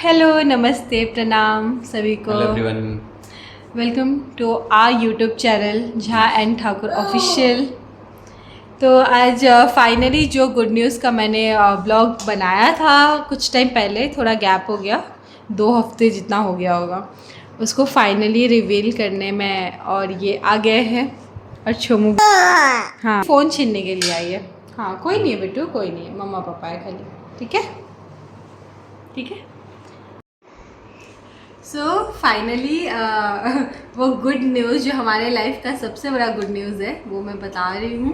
Hello, नमस्ते, प्रणाम सभी को। Hello everyone, welcome to our YouTube channel Jha and Thakur official. तो आज फाइनली जो गुड न्यूज़ का मैंने ब्लॉग बनाया था कुछ टाइम पहले, थोड़ा गैप हो गया, 2 हफ्ते जितना हो गया होगा, उसको फाइनली रिवील करने में और ये आ गए हैं। और छोमू हाँ फ़ोन छीनने के लिए आई है। हाँ कोई नहीं है बेटू, कोई नहीं है, मम्मा पापा है खाली, ठीक है ठीक है। सो फाइनली वो गुड न्यूज़ जो हमारे लाइफ का सबसे बड़ा गुड न्यूज़ है वो मैं बता रही हूँ।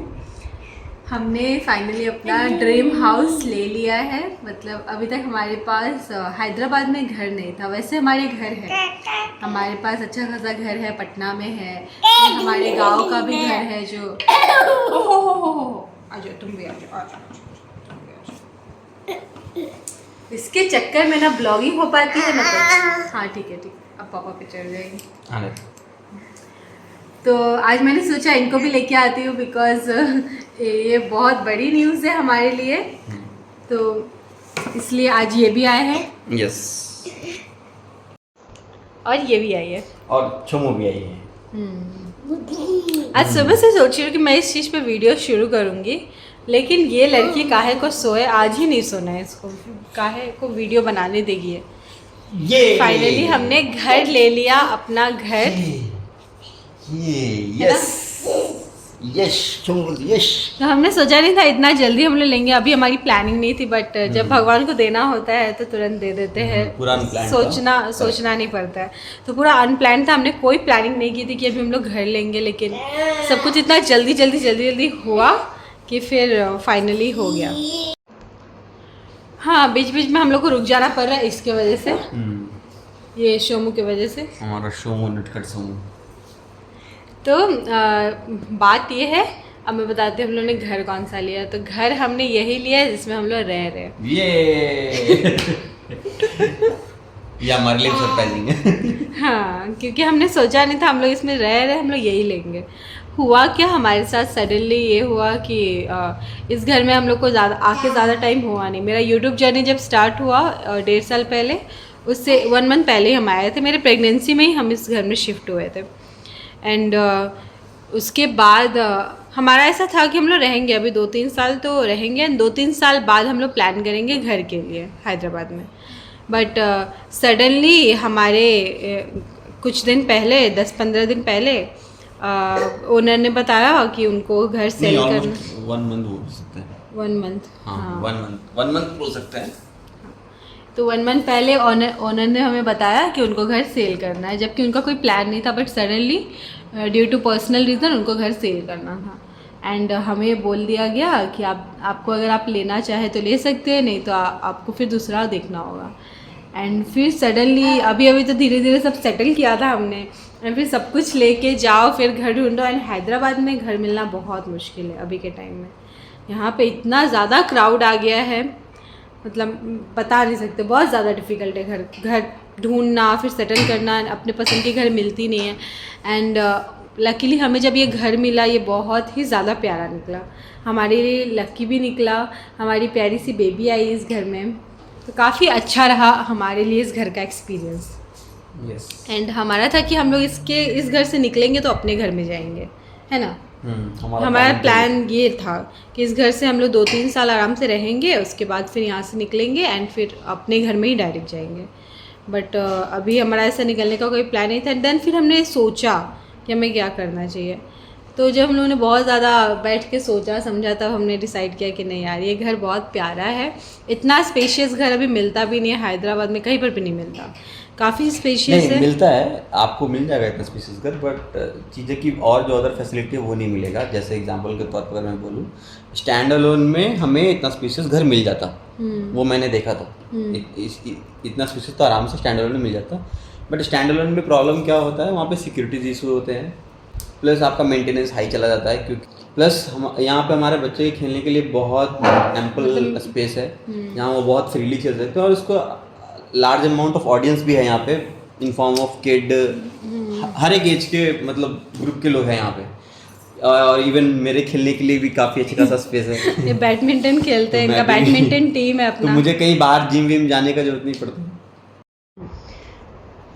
हमने फाइनली अपना ड्रीम हाउस ले लिया है। मतलब अभी तक हमारे पास हैदराबाद में घर नहीं था, वैसे हमारे घर है, हमारे पास अच्छा खासा घर है, पटना में है, हमारे गांव का भी घर है जो आ जाओ तुम भी आ जाओ। इसके चक्कर में ना ब्लॉगिंग हो पाती है ना कुछ। हाँ ठीक है ठीक, अब पापा पे चढ़ जाएंगे। तो आज मैंने सोचा इनको भी लेके आती हूँ बिकॉज ये बहुत बड़ी न्यूज़ है हमारे लिए, तो इसलिए आज ये भी आए हैं। यस, और ये भी आई है और छोमू भी आई है। आज सुबह से सोच रही हूँ कि मैं इस चीज़ पे वीडियो शुरू करूँगी, लेकिन ये लड़की काहे को सोए, आज ही नहीं सोना है इसको, काहे को वीडियो बनाने देगी है। ये फाइनली हमने घर ले लिया, अपना घर। ये यस यस छोमू यस। तो हमने सोचा नहीं था इतना जल्दी हम लोग लेंगे, अभी हमारी प्लानिंग नहीं थी, बट जब भगवान को देना होता है तो तुरंत दे देते हैं। पूरा अनप्लान्ड सोचना नहीं पड़ता है, तो पूरा अनप्लान था। हमने कोई प्लानिंग नहीं की थी कि अभी हम लोग घर लेंगे, लेकिन सब कुछ इतना जल्दी हुआ कि फिर फाइनली हो गया। हाँ बीच बीच में हम लोग को रुक जाना पड़ रहा है इसके वजह से, ये शोमू की वजह से, हमारा शोमू नटखट सोमू। तो बात ये है, अब मैं बताती हूँ हम लोग ने घर कौन सा लिया। तो घर हमने यही लिया है जिसमें हम लोग रह रहे हैं। ये हमारे लिए सरप्राइजिंग है। हाँ क्योंकि हमने सोचा नहीं था हम लोग इसमें रह रहे, हम लोग यही लेंगे। हुआ क्या हमारे साथ सडनली ये हुआ कि इस घर में हम लोग को ज़्यादा टाइम हुआ नहीं। मेरा यूट्यूब जर्नी जब स्टार्ट हुआ 1.5 साल पहले, उससे 1 मंथ पहले ही हम आए थे। मेरे प्रेगनेंसी में ही हम इस घर में शिफ्ट हुए थे। एंड उसके बाद हमारा ऐसा था कि हम लोग रहेंगे अभी 2-3 साल तो रहेंगे, 2-3 साल बाद हम लोग प्लान करेंगे घर के लिए हैदराबाद में। बट सडनली हमारे कुछ दिन पहले, 10-15 दिन पहले ओनर ने बताया कि उनको घर सेल करना। 1 मंथ बोल सकते हैं। 1 मंथ, हाँ 1 मंथ बोल सकते हैं। तो 1 मंथ पहले ओनर ने हमें बताया कि उनको घर सेल करना है, जबकि उनका कोई प्लान नहीं था, but suddenly due to personal reason उनको घर सेल करना था। एंड हमें बोल दिया गया कि आपको अगर आप लेना चाहे तो ले सकते हैं, नहीं तो आपको फिर दूसरा देखना होगा। एंड फिर सडनली अभी तो धीरे धीरे सब सेटल किया था हमने, एंड फिर सब कुछ लेके जाओ, फिर घर ढूंढो। एंड हैदराबाद में घर मिलना बहुत मुश्किल है अभी के टाइम में। यहाँ पे इतना ज़्यादा क्राउड आ गया है, मतलब बता नहीं सकते, बहुत ज़्यादा डिफ़िकल्ट है घर ढूंढना, फिर सेटल करना। अपने पसंद के घर मिलती नहीं है। एंड लकीली हमें जब ये घर मिला, ये बहुत ही ज़्यादा प्यारा निकला, हमारे लिए लकी भी निकला। हमारी प्यारी सी बेबी आई इस घर में, तो काफ़ी अच्छा रहा हमारे लिए इस घर का एक्सपीरियंस। एंड हमारा था कि हम लोग इस घर से निकलेंगे तो अपने घर में जाएंगे, है ना। हमारा प्लान ये था कि इस घर से हम लोग 2-3 साल आराम से रहेंगे, उसके बाद फिर यहाँ से निकलेंगे एंड फिर अपने घर में ही डायरेक्ट जाएंगे। बट अभी हमारा ऐसा निकलने का कोई प्लान नहीं था। एंड देन फिर हमने सोचा कि हमें क्या करना चाहिए। तो जब हम लोगों ने बहुत ज़्यादा बैठ के सोचा समझा, तब हमने डिसाइड किया कि नहीं यार, ये घर बहुत प्यारा है। इतना स्पेशियस घर अभी मिलता भी नहीं है हैदराबाद में, कहीं पर भी नहीं मिलता, काफ़ी स्पेशियस है। मिलता है, आपको मिल जाएगा इतना स्पेशियस घर, बट चीज़ें की और जो अदर फैसिलिटी है वो नहीं मिलेगा। जैसे एग्जांपल के तौर पर अगर मैं बोलूँ, स्टैंड अलोन में हमें इतना स्पेशियस घर मिल जाता, वो मैंने देखा था। इतना स्पेशियस तो आराम से स्टैंड अलोन में मिल जाता। बट स्टैंड अलोन में प्रॉब्लम क्या होता है, वहाँ पे सिक्योरिटीज इशू होते हैं, प्लस आपका मेंटेनेंस हाई चला जाता है, क्योंकि प्लस हम यहाँ पे हमारे बच्चे के खेलने के लिए बहुत एम्पल स्पेस है, जहाँ वो बहुत फ्रीली खेल सकते हैं। और उसको लार्ज अमाउंट ऑफ ऑडियंस भी है यहाँ पे, इन फॉर्म ऑफ किड, हर एक एज के मतलब ग्रुप के लोग हैं यहाँ पे। और इवन मेरे खेलने के लिए भी काफ़ी अच्छा खासा स्पेस है। ये बैडमिंटन खेलते हैं, इनका बैडमिंटन टीम है अपना। तो मुझे कहीं बाहर जिम विम जाने का जरूरत नहीं पड़ती।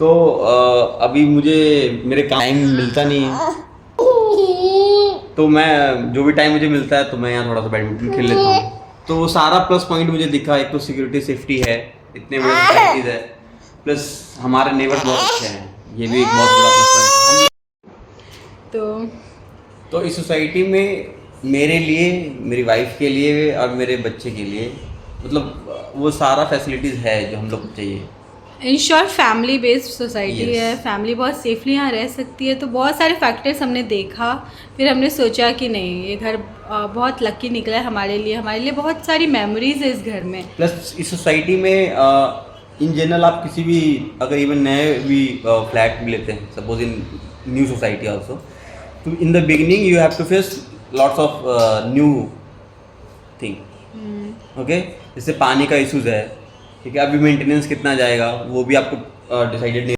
तो अभी मुझे मेरे टाइम मिलता नहीं है, तो मैं जो भी टाइम मुझे मिलता है तो मैं यहाँ थोड़ा सा बैडमिंटन खेल लेता हूँ। तो वो सारा प्लस पॉइंट मुझे दिखा, एक तो सिक्योरिटी सेफ्टी है, इतने बड़े सोसाइटीज है, प्लस हमारे नेबर्स बहुत अच्छे हैं, ये भी एक बहुत बड़ा प्लस पॉइंट है। तो इस सोसाइटी में मेरे लिए, मेरी वाइफ के लिए और मेरे बच्चे के लिए मतलब वो सारा फैसिलिटीज़ है जो हम लोग को चाहिए। In short family based society Yes. है, फैमिली बहुत सेफली यहाँ रह सकती है। तो बहुत सारे फैक्टर्स हमने देखा, फिर हमने सोचा कि नहीं, ये घर बहुत लकी निकला है हमारे लिए बहुत सारी मेमोरीज है इस घर में। प्लस इस सोसाइटी में इन जनरल आप किसी भी अगर इवन नए भी फ्लैट भी लेते हैं, suppose in new society also, तो in the beginning you have to face lots of new thing. Okay, जैसे पानी का इशूज़ है, ठीक है, अभी मेंटेनेंस कितना जाएगा वो भी आपको डिसाइडेड नहीं।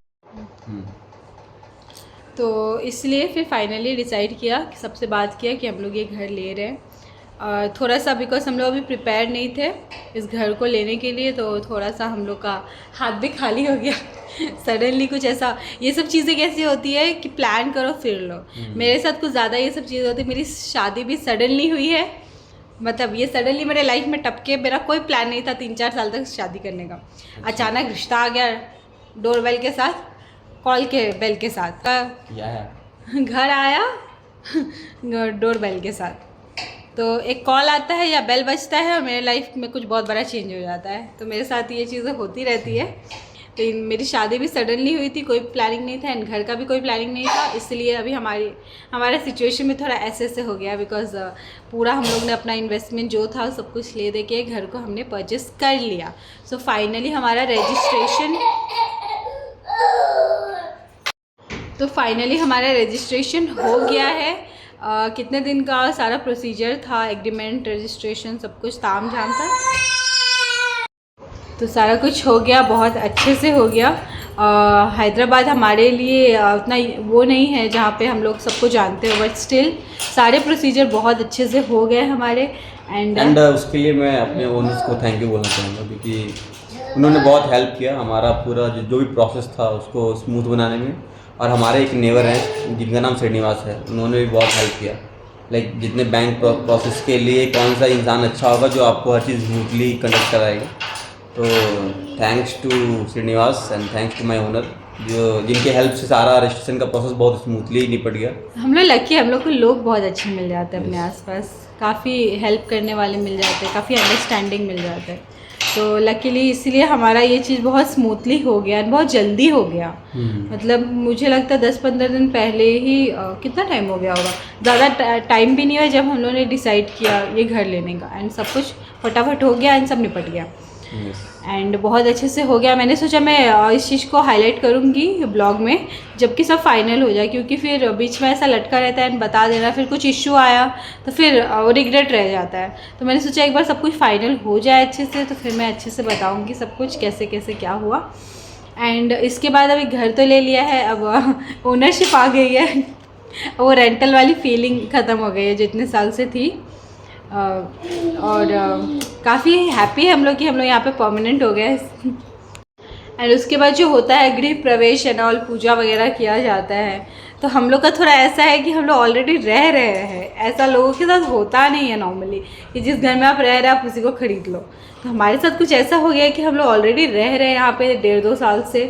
तो इसलिए फिर फाइनली डिसाइड किया, सबसे बात किया कि हम लोग ये घर ले रहे हैं। थोड़ा सा बिकॉज हम लोग अभी प्रिपेयर नहीं थे इस घर को लेने के लिए, तो थोड़ा सा हम लोग का हाथ भी खाली हो गया सडनली कुछ ऐसा। ये सब चीज़ें कैसी होती है कि प्लान करो फिर लो। मेरे साथ कुछ ज़्यादा ये सब चीज़ें होती है। मेरी शादी भी सडनली हुई है, मतलब ये सडनली मेरे लाइफ में टपके, मेरा कोई प्लान नहीं था 3-4 साल तक शादी करने का। अचानक रिश्ता आ गया, डोरबेल के साथ, कॉल के बेल के साथ, घर आया डोरबेल के साथ। तो एक कॉल आता है या बेल बजता है और मेरे लाइफ में कुछ बहुत बड़ा चेंज हो जाता है। तो मेरे साथ ये चीज़ें होती रहती है। तो मेरी शादी भी सडनली हुई थी, कोई प्लानिंग नहीं था, एंड घर का भी कोई प्लानिंग नहीं था। इसलिए अभी हमारा सिचुएशन में थोड़ा ऐसे हो गया, बिकॉज पूरा हम लोग ने अपना इन्वेस्टमेंट जो था सब कुछ ले दे के घर को हमने परचेस कर लिया। सो फाइनली हमारा रजिस्ट्रेशन हो गया है। कितने दिन का सारा प्रोसीजर था, एग्रीमेंट, रजिस्ट्रेशन, सब कुछ ताम झाम था, तो सारा कुछ हो गया, बहुत अच्छे से हो गया। हैदराबाद हमारे लिए उतना वो नहीं है जहाँ पे हम लोग सबको जानते हो, बट स्टिल सारे प्रोसीजर बहुत अच्छे से हो गए हमारे। एंड उसके लिए मैं अपने ओनर्स को थैंक यू बोलना चाहूँगा, क्योंकि उन्होंने बहुत हेल्प किया हमारा पूरा जो भी प्रोसेस था उसको स्मूथ बनाने में। और हमारे एक नेबर हैं जिनका नाम श्रीनिवास है, उन्होंने भी बहुत हेल्प किया। लाइक जितने बैंक प्रोसेस के लिए कौन सा इंसान अच्छा होगा जो आपको हर चीज़ स्मूथली कंडक्ट कराएगा। तो thanks to Srinivas and thanks to my owner, जिनके हेल्प से सारा रजिस्ट्रेशन का प्रोसेस बहुत स्मूथली निपट गया। हम लोग लकी, हम लोग को लोग बहुत अच्छे मिल जाते हैं अपने आसपास, काफ़ी हेल्प करने वाले मिल जाते हैं, काफ़ी अंडरस्टैंडिंग मिल जाता है। तो लकीली इसलिए हमारा ये चीज़ बहुत स्मूथली हो गया, बहुत जल्दी हो गया। मतलब मुझे लगता है 10-15 दिन पहले ही कितना टाइम हो गया होगा, ज़्यादा टाइम भी नहीं हुआ जब हम लोगों ने डिसाइड किया ये घर लेने का, एंड सब कुछ फटाफट हो गया एंड सब निपट गया। एंड बहुत अच्छे से हो गया। मैंने सोचा मैं इस चीज़ को हाईलाइट करूँगी ब्लॉग में जबकि सब फाइनल हो जाए, क्योंकि फिर बीच में ऐसा लटका रहता है एंड बता देना, फिर कुछ इश्यू आया तो फिर रिग्रेट रह जाता है। तो मैंने सोचा एक बार सब कुछ फाइनल हो जाए अच्छे से, तो फिर मैं अच्छे से बताऊँगी सब कुछ कैसे कैसे क्या हुआ। एंड इसके बाद अभी घर तो ले लिया है, अब ओनरशिप आ गई है वो रेंटल वाली फीलिंग ख़त्म हो गई है जो इतने साल से थी। और काफ़ी हैप्पी है हम लोग कि हम लोग यहाँ पे परमानेंट हो गए। एंड उसके बाद जो होता है गृह प्रवेश एंड ऑल, पूजा वगैरह किया जाता है, तो हम लोग का थोड़ा ऐसा है कि हम लोग ऑलरेडी रह रहे हैं। ऐसा लोगों के साथ होता नहीं है नॉर्मली कि जिस घर में आप रह रहे हैं आप उसी को ख़रीद लो। तो हमारे साथ कुछ ऐसा हो गया है कि हम लोग ऑलरेडी रह रहे हैं यहाँ पे 1.5-2 साल से।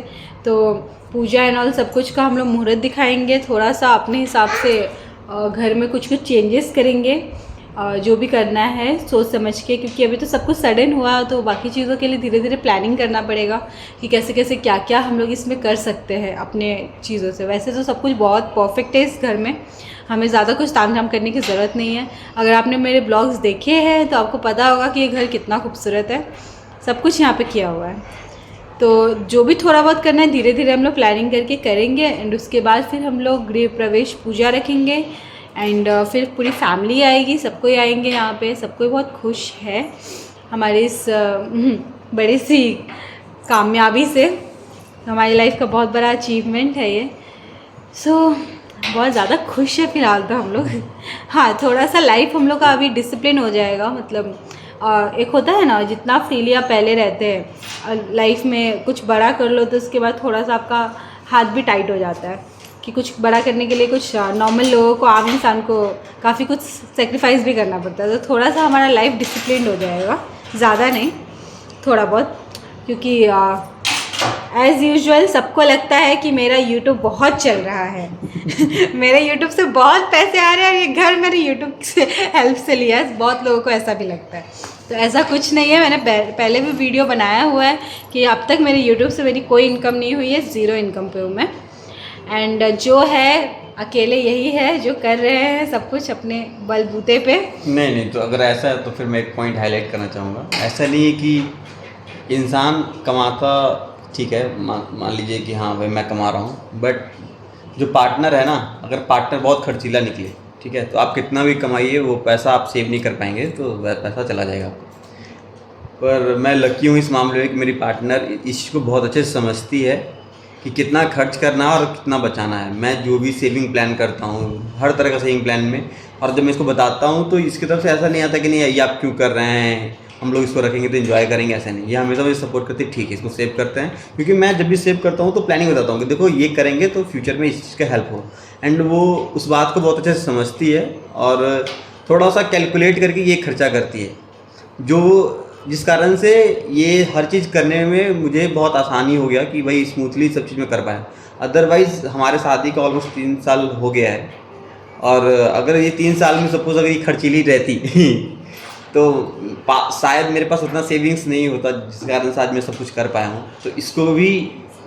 तो पूजा एंड ऑल सब कुछ का हम लोग मुहूर्त दिखाएंगे, थोड़ा सा अपने हिसाब से घर में कुछ चेंजेस करेंगे, जो भी करना है सोच समझ के, क्योंकि अभी तो सब कुछ सडन हुआ, तो बाकी चीज़ों के लिए धीरे धीरे प्लानिंग करना पड़ेगा कि कैसे कैसे क्या क्या हम लोग इसमें कर सकते हैं अपने चीज़ों से। वैसे तो सब कुछ बहुत परफेक्ट है इस घर में, हमें ज़्यादा कुछ ताम झाम करने की ज़रूरत नहीं है। अगर आपने मेरे ब्लॉग्स देखे हैं तो आपको पता होगा कि ये घर कितना खूबसूरत है, सब कुछ यहाँ पर किया हुआ है। तो जो भी थोड़ा बहुत करना है धीरे धीरे हम लोग प्लानिंग करके करेंगे। एंड उसके बाद फिर हम लोग गृह प्रवेश पूजा रखेंगे, एंड फिर पूरी फैमिली आएगी, सबको आएंगे यहाँ पे, सबको बहुत खुश है हमारी इस बड़ी सी कामयाबी से। हमारी लाइफ का बहुत बड़ा अचीवमेंट है ये। बहुत ज़्यादा खुश है फ़िलहाल तो हम लोग। हाँ, थोड़ा सा लाइफ हम लोग का अभी डिसिप्लिन हो जाएगा, मतलब एक होता है ना जितना फ्रीली आप पहले रहते हैं लाइफ में, कुछ बड़ा कर लो तो उसके बाद थोड़ा सा आपका हाथ भी टाइट हो जाता है कि कुछ बड़ा करने के लिए कुछ नॉर्मल लोगों को, आम इंसान को काफ़ी कुछ सेक्रीफाइस भी करना पड़ता है। तो थोड़ा सा हमारा लाइफ डिसिप्लिन हो जाएगा, ज़्यादा नहीं, थोड़ा बहुत, क्योंकि एज़ यूजुअल सबको लगता है कि मेरा यूट्यूब बहुत चल रहा है मेरे यूट्यूब से बहुत पैसे आ रहे हैं और ये घर मेरे यूट्यूब से हेल्प से लिया है, बहुत लोगों को ऐसा भी लगता है। तो ऐसा कुछ नहीं है, मैंने पहले भी वीडियो बनाया हुआ है कि अब तक मेरे यूट्यूब से मेरी कोई इनकम नहीं हुई है, ज़ीरो इनकम पे हूँ मैं। एंड जो है अकेले यही है जो कर रहे हैं सब कुछ अपने बलबूते पे। नहीं, तो अगर ऐसा है तो फिर मैं एक पॉइंट हाईलाइट करना चाहूँगा। ऐसा नहीं है कि इंसान कमाता, ठीक है, मान लीजिए कि हाँ भाई मैं कमा रहा हूँ, बट जो पार्टनर है ना, अगर पार्टनर बहुत खर्चीला निकले, ठीक है, तो आप कितना भी कमाइए वो पैसा आप सेव नहीं कर पाएंगे, तो वह पैसा चला जाएगा आपको। पर मैं लकी हूँ इस मामले में कि मेरी पार्टनर इस चीज़ को बहुत अच्छे से समझती है कि कितना खर्च करना है और कितना बचाना है। मैं जो भी सेविंग प्लान करता हूँ, हर तरह का सेविंग प्लान में, और जब मैं इसको बताता हूँ तो इसकी तरफ से ऐसा नहीं आता कि नहीं ये आप क्यों कर रहे हैं, हम लोग इसको रखेंगे तो इन्जॉय करेंगे, ऐसा नहीं। ये हमेशा मुझे सपोर्ट करती है, ठीक है इसको सेव करते हैं, क्योंकि मैं जब भी सेव करता हूँ तो प्लानिंग बताता हूँ कि देखो ये करेंगे तो फ्यूचर में इस चीज़ का हेल्प हो। एंड वो उस बात को बहुत अच्छे से समझती है और थोड़ा सा कैलकुलेट करके ये खर्चा करती है, जो जिस कारण से ये हर चीज़ करने में मुझे बहुत आसानी हो गया कि भाई स्मूथली सब चीज़ में कर पाएँ। अदरवाइज़ हमारे शादी का ऑलमोस्ट 3 साल हो गया है, और अगर ये 3 साल में सपोज़ अगर ये खर्चीली रहती तो शायद मेरे पास उतना सेविंग्स नहीं होता जिस कारण से आज मैं सब कुछ कर पाया हूँ। तो इसको भी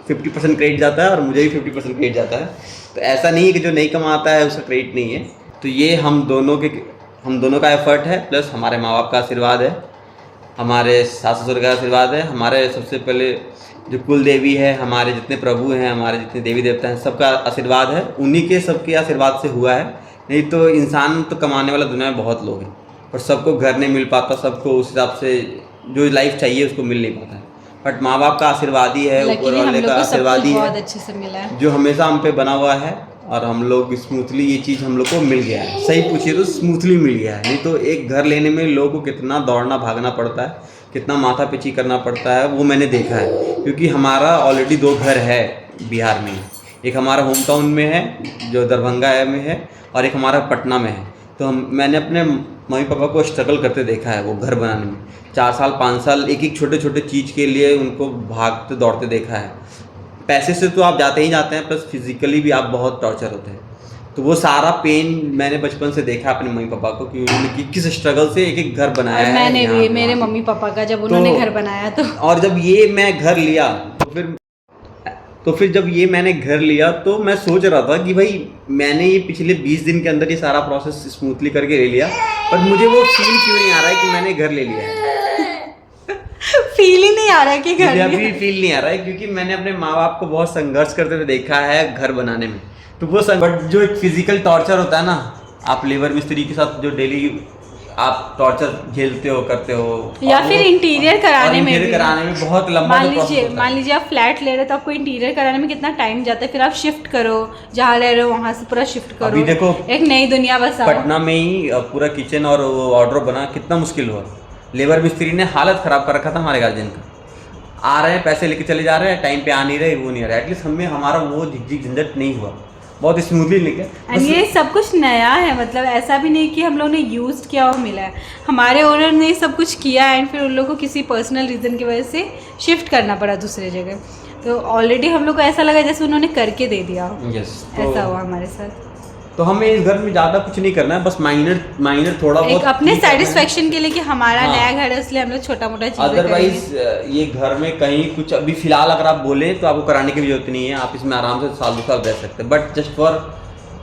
50% क्रेडिट जाता है और मुझे भी 50% क्रेडिट जाता है। तो ऐसा नहीं है कि जो नहीं कमाता है उसका क्रेडिट नहीं है। तो ये हम दोनों का एफर्ट है, प्लस हमारे माँ बाप का आशीर्वाद है, हमारे सास ससुर का आशीर्वाद है, हमारे सबसे पहले जो कुल देवी है, हमारे जितने प्रभु हैं, हमारे जितने देवी देवता हैं, सबका आशीर्वाद है। उन्हीं के सबके आशीर्वाद से हुआ है। नहीं तो इंसान तो कमाने वाला दुनिया में बहुत लोग हैं, पर सबको घर नहीं मिल पाता, सबको उस हिसाब से जो लाइफ चाहिए उसको मिल नहीं पाता है। बट माँ बाप का आशीर्वाद ही है, ऊपर वाले का आशीर्वाद ही बहुत है अच्छे से मिला है, जो हमेशा हम पे बना हुआ है, और हम लोग स्मूथली ये चीज़ हम लोग को मिल गया है। सही पूछिए तो स्मूथली मिल गया है। नहीं तो एक घर लेने में लोगों को कितना दौड़ना भागना पड़ता है, कितना माथा पीछी करना पड़ता है, वो मैंने देखा है। क्योंकि हमारा ऑलरेडी 2 घर है बिहार में, एक हमारा होम टाउन में है जो दरभंगा में है, और एक हमारा पटना में है। तो मैंने अपने मम्मी पापा को स्ट्रगल करते देखा है वो घर बनाने में। 4 साल 5 साल एक छोटे छोटे चीज़ के लिए उनको भागते दौड़ते देखा है। पैसे से तो आप जाते ही जाते हैं, प्लस फिजिकली भी आप बहुत टॉर्चर होते हैं। तो वो सारा पेन मैंने बचपन से देखा अपने मम्मी पापा को कि उन्होंने किस स्ट्रगल से एक घर बनाया है। मैंने भी मेरे मम्मी पापा का जब उन्होंने घर बनाया तो, और जब ये मैं घर लिया तो फिर जब ये मैंने घर लिया तो मैं सोच रहा था कि भाई मैंने ये पिछले 20 दिन के अंदर ये सारा प्रोसेस स्मूथली करके ले लिया, पर मुझे वो फील क्यों नहीं आ रहा है कि मैंने घर ले लिया है। फील ही नहीं आ रहा है कि घर, अभी फील नहीं आ रहा है, क्योंकि मैंने अपने माँ बाप को बहुत संघर्ष करते हुए देखा है घर बनाने में। तो वो बट जो एक फिजिकल टॉर्चर होता है ना, आप लेबर मिस्त्री के साथ जो डेली आप टॉर्चर झेलते हो, करते हो, या फिर इंटीरियर कराने में बहुत लंबा मान लीजिए आप फ्लैट ले रहे हो तो आपको इंटीरियर कराने में कितना टाइम जाता है, फिर आप शिफ्ट करो जहाँ रह रहे हो वहाँ से पूरा शिफ्ट करो। अभी देखो एक नई दुनिया बसाओ। पटना में ही पूरा किचन और ऑर्डर बना, कितना मुश्किल हुआ। लेबर मिस्त्री ने हालत ख़राब कर रखा था हमारे गार्जियन का। आ रहे हैं पैसे लेके चले जा रहे हैं, टाइम पे आ नहीं रहे, वो नहीं आ रहा। एटलीस्ट हमें हमारा वो झिकझिक झंझट नहीं हुआ, बहुत स्मूथली निकला। एंड ये सब कुछ नया है, मतलब ऐसा भी नहीं कि हम लोग ने यूज़ किया और मिला है। हमारे ओनर ने सब कुछ किया एंड फिर उन लोगों को किसी पर्सनल रीज़न की वजह से शिफ्ट करना पड़ा दूसरे जगह। तो ऑलरेडी हम लोग को ऐसा लगा जैसे उन्होंने करके दे दिया। ऐसा हुआ हमारे साथ। तो हमें इस घर में ज़्यादा कुछ नहीं करना है, बस माइनर थोड़ा बहुत अपने सेटिस्फेक्शन के लिए कि हमारा नया घर है, इसलिए हम लोग छोटा मोटा चीज़। अदरवाइज ये घर में कहीं कुछ अभी फिलहाल अगर आप बोले तो आपको कराने की भी जरूरत नहीं है, आप इसमें आराम से 1-2 साल रह सकते हैं। But just for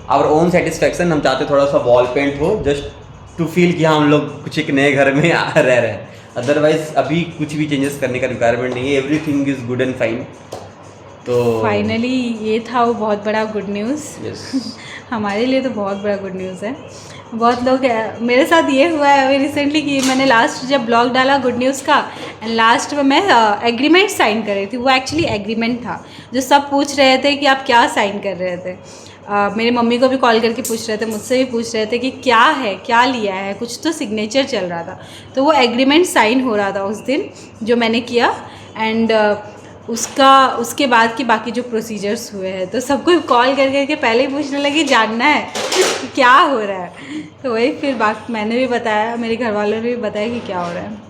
our own satisfaction हम चाहते थोड़ा सा वॉल पेंट हो, जस्ट टू फील कि हाँ हम लोग कुछ एक नए घर में रह रहे हैं। अदरवाइज अभी कुछ भी चेंजेस करने का रिक्वायरमेंट नहीं है, everything is good and fine. तो फाइनली ये था वो बहुत बड़ा गुड न्यूज़। हमारे लिए तो बहुत बड़ा गुड न्यूज़ है। बहुत लोग, मेरे साथ ये हुआ है अभी रिसेंटली कि मैंने लास्ट जब ब्लॉग डाला गुड न्यूज़ का, एंड लास्ट में मैं एग्रीमेंट साइन कर रही थी। वो एक्चुअली एग्रीमेंट था जो सब पूछ रहे थे कि आप क्या साइन कर रहे थे। मेरी मम्मी को भी कॉल करके पूछ रहे थे, मुझसे भी पूछ रहे थे कि क्या है, क्या लिया है, कुछ तो सिग्नेचर चल रहा था। तो वो एग्रीमेंट साइन हो रहा था उस दिन जो मैंने किया। एंड उसके बाद की बाकी जो प्रोसीजर्स हुए हैं, तो सबको कॉल कर करके पहले ही पूछने लगी जानना है कि क्या हो रहा है। तो वही फिर बाकी मैंने भी बताया, मेरे घर वालों ने भी बताया कि क्या हो रहा है।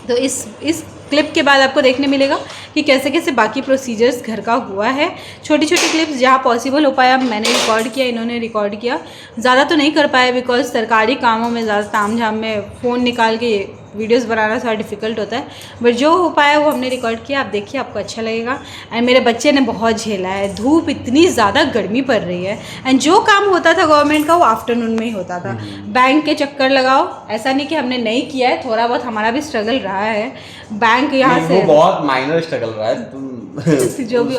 तो इस क्लिप के बाद आपको देखने मिलेगा कि कैसे कैसे बाकी प्रोसीजर्स घर का हुआ है। छोटी छोटी क्लिप्स जहाँ पॉसिबल हो पाया मैंने रिकॉर्ड किया, इन्होंने रिकॉर्ड किया। ज़्यादा तो नहीं कर पाए बिकॉज सरकारी कामों में ज़्यादा तामझाम में फ़ोन निकाल के वीडियोस बनाना थोड़ा डिफ़िकल्ट होता है, बट जो हो पाया वो हमने रिकॉर्ड किया। आप देखिए, आपको अच्छा लगेगा। एंड मेरे बच्चे ने बहुत झेला है, धूप इतनी ज़्यादा गर्मी पड़ रही है। एंड जो काम होता था गवर्नमेंट का वो आफ्टरनून में ही होता था। बैंक के चक्कर लगाओ, ऐसा नहीं कि हमने नहीं किया है, थोड़ा बहुत हमारा भी स्ट्रगल रहा है। बैंक यहाँ से वो बहुत माइनर स्ट्रगल रहा है, तुम जो भी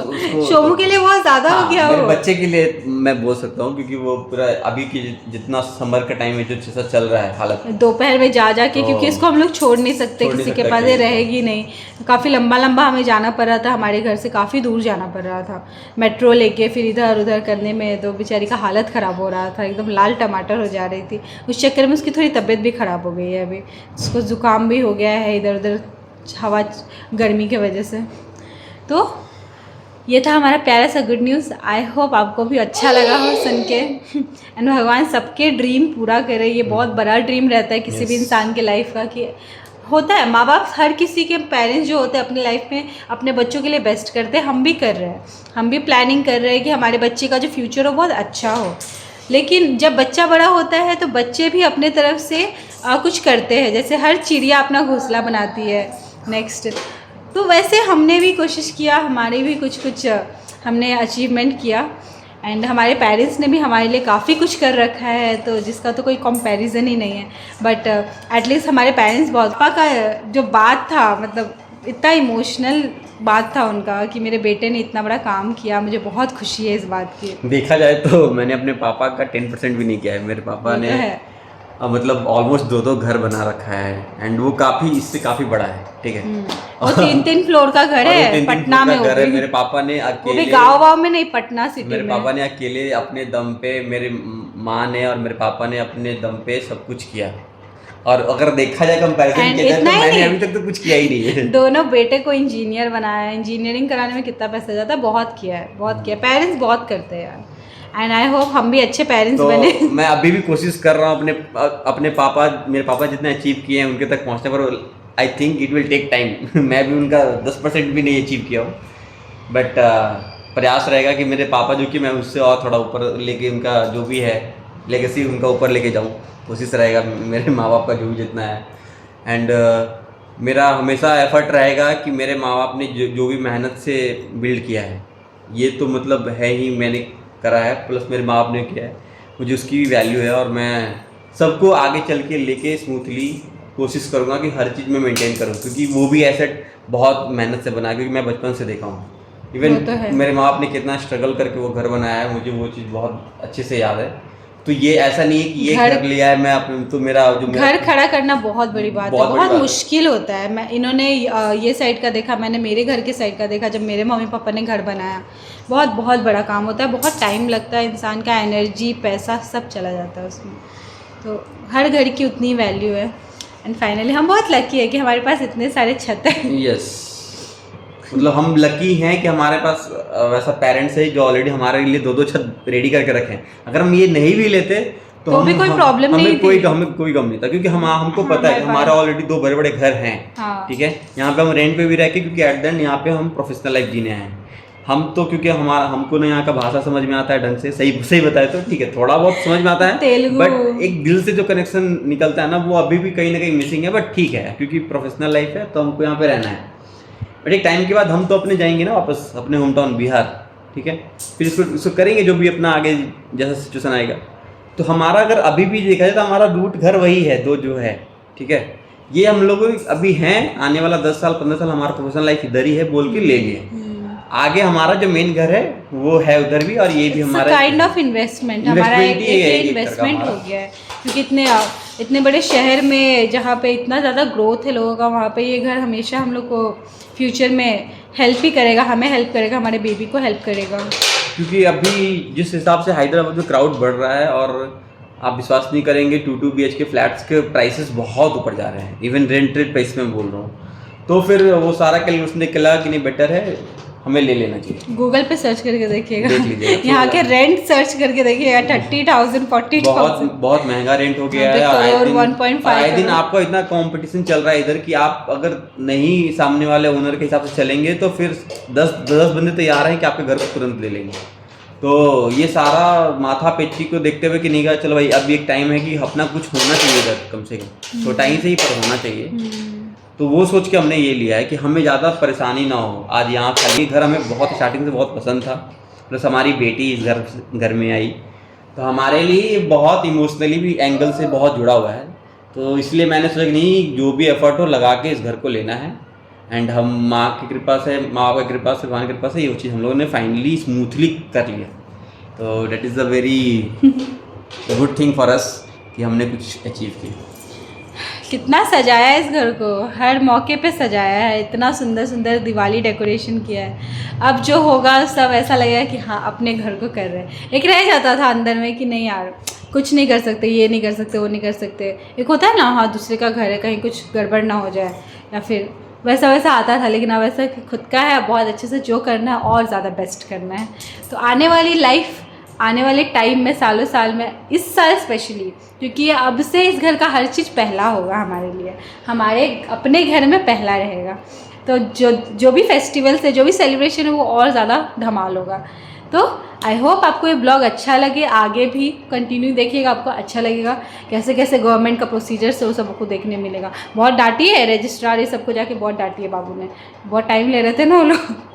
शोमू के लिए बहुत ज़्यादा हो गया। मेरे बच्चे के लिए मैं बोल सकता हूँ क्योंकि वो पूरा अभी की जितना समर का टाइम है जो जैसा चल रहा है हालत, दोपहर में जा के क्योंकि इसको हम लोग छोड़ नहीं सकते, किसी के पास ये रहेगी नहीं। काफ़ी लंबा हमें जाना पड़ रहा था, हमारे घर से काफ़ी दूर जाना पड़ रहा था मेट्रो लेके, फिर इधर उधर करने में तो बेचारी का हालत ख़राब हो रहा था, एकदम लाल टमाटर हो जा रही थी। उस चक्कर में उसकी थोड़ी तबीयत भी ख़राब हो गई है, अभी उसको ज़ुकाम भी हो गया है इधर उधर हवा गर्मी की वजह से। तो ये था हमारा प्यारा सा गुड न्यूज़। आई होप आपको भी अच्छा लगा हो सुन के। एंड भगवान सबके ड्रीम पूरा करे। ये बहुत बड़ा ड्रीम रहता है किसी भी इंसान के लाइफ का, कि होता है माँ बाप हर किसी के पेरेंट्स जो होते हैं अपनी लाइफ में अपने बच्चों के लिए बेस्ट करते हैं। हम भी कर रहे हैं, हम भी प्लानिंग कर रहे हैं कि हमारे बच्चे का जो फ्यूचर हो बहुत अच्छा हो। लेकिन जब बच्चा बड़ा होता है तो बच्चे भी अपने तरफ से कुछ करते हैं, जैसे हर चिड़िया अपना घोंसला बनाती है। नेक्स्ट तो वैसे हमने भी कोशिश किया, हमारे भी कुछ हमने अचीवमेंट किया। एंड हमारे पेरेंट्स ने भी हमारे लिए काफ़ी कुछ कर रखा है, तो जिसका तो कोई कंपैरिजन ही नहीं है। बट एटलीस्ट हमारे पेरेंट्स बहुत, पापा का जो बात था मतलब इतना इमोशनल बात था उनका कि मेरे बेटे ने इतना बड़ा काम किया, मुझे बहुत खुशी है इस बात की। देखा जाए तो मैंने अपने पापा का 10% भी नहीं किया है। मेरे पापा ने मतलब ऑलमोस्ट 2 घर बना रखा है एंड वो इससे काफी बड़ा है, ठीक है। और 3 फ्लोर का घर है पटना में, घर है। मेरे पापा ने अकेले, गाँव में नहीं, पटना सिटी में। मेरे पापा ने अकेले अपने दम पे, मेरे माँ ने और मेरे पापा ने अपने दम पे सब कुछ किया। और अगर देखा जाए कंपैरिजन किया जाए तो मैंने अभी तक तो कुछ किया ही नहीं है। दोनों बेटे को इंजीनियर बनाया है, इंजीनियरिंग कराने में कितना पैसा जाता है, बहुत किया है, बहुत किया। पेरेंट्स बहुत करते हैं यार, एंड आई होप हम भी अच्छे पेरेंट्स बने। मैं अभी भी कोशिश कर रहा हूँ अपने मेरे पापा जितने अचीव किए हैं उनके तक पहुँचने पर। I think it will take time. मैं भी उनका 10% भी नहीं अचीव किया हूँ, बट प्रयास रहेगा कि मेरे पापा जो कि मैं उससे और थोड़ा ऊपर लेके, उनका जो भी है लेगेसी उनका ऊपर लेके जाऊँ। कोशिश रहेगा मेरे माँ बाप का जो भी जितना है। एंड मेरा हमेशा एफर्ट रहेगा कि मेरे माँ बाप ने जो भी मेहनत से बिल्ड किया है, ये तो मतलब है ही, मैंने करा है, प्लस मेरे माँ बाप ने किया है, मुझे उसकी भी वैल्यू है। और मैं सबको आगे चल के लेके स्मूथली कोशिश करूँगा कि हर चीज़ में मेंटेन करूँ, क्योंकि वो भी एसेट बहुत मेहनत से बना, क्योंकि मैं बचपन से देखा हूँ। इवन मेरे माँ बाप ने कितना स्ट्रगल करके वो घर बनाया है, मुझे वो चीज़ बहुत अच्छे से याद है। तो ये ऐसा नहीं है कि ये घर लिया है मैं अपने, तो मेरा घर खड़ा करना बहुत बड़ी बात है, बहुत मुश्किल होता है। मैं इन्होंने ये साइड का देखा, मैंने मेरे घर के साइड का देखा। जब मेरे मम्मी पापा ने घर बनाया, बहुत बड़ा काम होता है, बहुत टाइम लगता है, इंसान का एनर्जी पैसा सब चला जाता है उसमें। तो हर घर की उतनी वैल्यू है। एंड फाइनली हम बहुत लकी है कि हमारे पास इतने सारे छत हैं। यस, मतलब हम लकी हैं कि हमारे पास वैसा पेरेंट्स है जो ऑलरेडी हमारे लिए 2 छत रेडी करके रखे हैं। अगर हम ये नहीं भी लेते तो भी कोई प्रॉब्लम नहीं थी, हमें कोई गम नहीं था, क्योंकि हमको पता है हमारा ऑलरेडी 2 बड़े घर हैं। ठीक है, यहाँ पे हम रेंट पे भी रह के, क्योंकि एट द एंड यहाँ पे हम प्रोफेशनल लाइफ जीने हैं। हम तो क्योंकि हमको ना यहाँ का भाषा समझ में आता है ढंग से, सही बताए तो ठीक है, थोड़ा बहुत समझ में आता है, बट एक दिल से जो कनेक्शन निकलता है ना, वो अभी भी कहीं ना कहीं मिसिंग है। बट ठीक है, क्योंकि प्रोफेशनल लाइफ है तो हमको यहाँ पे रहना है। बट एक टाइम के बाद हम तो अपने जाएंगे ना वापस अपने होम टाउन बिहार, ठीक है, फिर इसको करेंगे जो भी अपना आगे जैसा सिचुएशन आएगा। तो हमारा अगर अभी भी देखा जाए तो हमारा रूट घर वही है, 2 जो है, ठीक है। ये हम लोग अभी हैं, आने वाला 10 साल 15 साल हमारा प्रोफेशनल लाइफ इधर ही है बोल के ले लिए। आगे हमारा जो मेन घर है वो है उधर भी, और ये भी हमारा काइंड ऑफ इन्वेस्टमेंट, हमारा एक इन्वेस्टमेंट हो गया है। क्योंकि इतने बड़े शहर में जहाँ पे इतना ज़्यादा ग्रोथ है लोगों का, वहाँ पे ये घर हमेशा हम लोग को फ्यूचर में हेल्प ही करेगा, हमें हेल्प करेगा, हमारे बेबी को हेल्प करेगा। क्योंकि अभी जिस हिसाब से हैदराबाद में क्राउड बढ़ रहा है, और आप विश्वास नहीं करेंगे 2 BHK फ्लैट्स के प्राइसेस बहुत ऊपर जा रहे हैं, इवन रेंटेड प्राइस में बोल रहा हूँ। तो फिर वो सारा कैलकुलेशन देख के लगा कि नहीं बेटर है हमें ले लेना चाहिए। गूगल पे सर्च करके देखिएगा, देख लीजिएगा। यहाँ के रेंट सर्च करके देखिएगा 30,000 40,000 बहुत महंगा रेंट हो गया है। करोड़ 1.5 आए दिन आपका इतना कंपटीशन चल रहा है इधर कि आप अगर नहीं सामने वाले ओनर के हिसाब से चलेंगे तो फिर 10 बंदे तैयार हैं कि आपके घर को तुरंत ले लेंगे। तो ये सारा माथा पेची को देखते हुए कि नहीं कहा चलो भाई अब एक टाइम है कि अपना कुछ होना चाहिए इधर, कम से कम छोटा ही से ही पर होना चाहिए। तो वो सोच के हमने ये लिया है कि हमें ज़्यादा परेशानी ना हो। आज यहाँ खाली घर हमें बहुत स्टार्टिंग से बहुत पसंद था, प्लस हमारी बेटी इस घर में आई तो हमारे लिए बहुत इमोशनली भी एंगल से बहुत जुड़ा हुआ है। तो इसलिए मैंने सोचा कि नहीं जो भी एफर्ट हो लगा के इस घर को लेना है। एंड हम माँ की कृपा से, माँ बाप की कृपा से, भगवान की कृपा से ये चीज़ हम लोगों ने फाइनली स्मूथली कर लिया। तो that is a very good thing for us कि हमने कुछ अचीव किया। कितना सजाया है इस घर को, हर मौके पे सजाया है, इतना सुंदर सुंदर दिवाली डेकोरेशन किया है। अब जो होगा सब ऐसा लगेगा कि हाँ अपने घर को कर रहे हैं। एक रह जाता था अंदर में कि नहीं यार कुछ नहीं कर सकते, ये नहीं कर सकते, वो नहीं कर सकते। एक होता है ना, हाँ दूसरे का घर है कहीं कुछ गड़बड़ ना हो जाए, या फिर वैसा आता था। लेकिन अब ऐसा खुद का है, बहुत अच्छे से जो करना है और ज़्यादा बेस्ट करना है। तो आने वाली लाइफ, आने वाले टाइम में, सालों साल में, इस साल स्पेशली, क्योंकि अब से इस घर का हर चीज़ पहला होगा हमारे लिए, हमारे अपने घर में पहला रहेगा। तो जो भी फेस्टिवल्स है, जो भी सेलिब्रेशन है वो और ज़्यादा धमाल होगा। तो आई होप आपको ये ब्लॉग अच्छा लगे, आगे भी कंटिन्यू देखिएगा, आपको अच्छा लगेगा। कैसे कैसे गवर्नमेंट का प्रोसीजर्स है वो सब आपको देखने मिलेगा। बहुत डांटी है रजिस्ट्रार, ये सबको जाके बहुत डांटी है बाबू ने, बहुत टाइम ले रहे थे ना वो लोग।